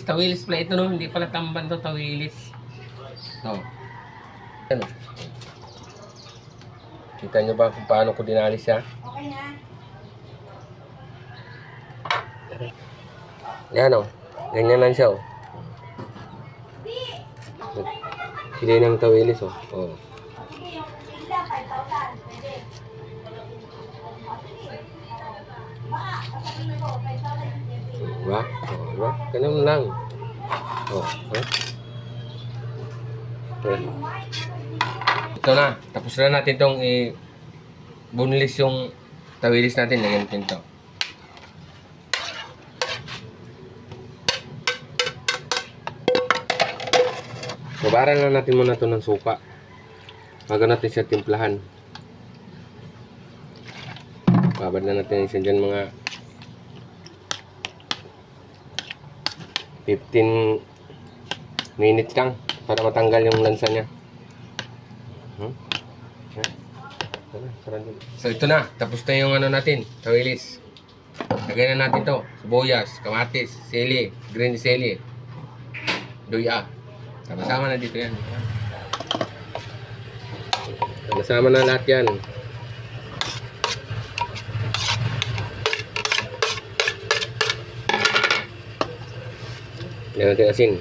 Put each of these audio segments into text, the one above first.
Tawilis pala ito, no? Hindi pala tamban to, tawilis. Oh. Ano? Kita nyo ba kung paano ko dinalis siya? Okay na. Yan, oh. Ganyan lang siya, oh. Hindi ng tawilis, oh. Oh. Sige, yung bigla, 5,000. Pwede. Sige. Baka, sasabihin ko, 5,000 yung pwede. Diba? Oh, diba? Ganun lang. Oh. Huh? Okay. Ito na. Tapos na natin itong i-boneless yung tawilis natin. Lagyan natin ito. Babaran lang natin muna ito ng suka. Bago natin siya timplahan. Babad na natin siya dyan mga 15 minutes lang para matanggal yung lansa niya. So ito na, tapos na yung ano natin, tawilis. Lagyan na natin to, sibuyas, kamatis, sili, green sili, luya. Sama-sama na dito yan. Sama-sama na lahat yan. Lagyan natin asin.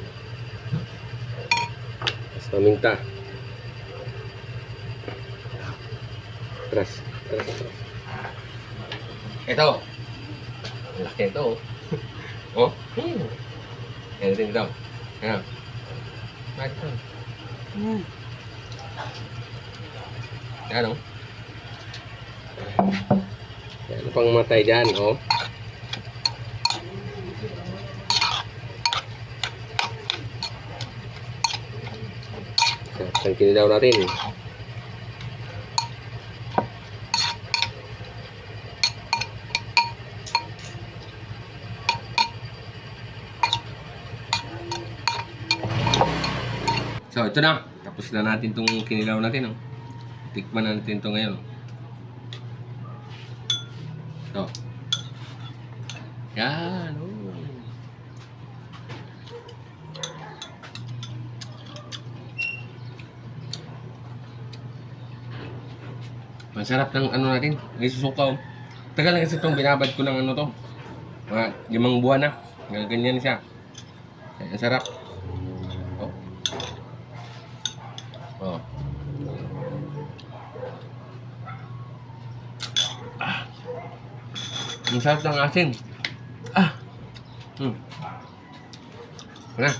Tapos paminta. Tras. Ito. Laki ito. Oh. Lagyan natin ito. Ayan. Bakit ito? Ayan o. Ayan pang matay dyan, oh. Ang kinilaw natin. So, ito na. Tapos na natin itong kinilaw natin. Oh. Tikman na natin ito ngayon. So. Yan. Oh. Masarap ng ano natin. May susukaw. Tagal na kasi itong binabad ko ng ano to. Mga 5 buwan na. Ganyan siya. Ang sarap. Oh. Oh. Ah. Ang sarap ng asin. Ah. Wala.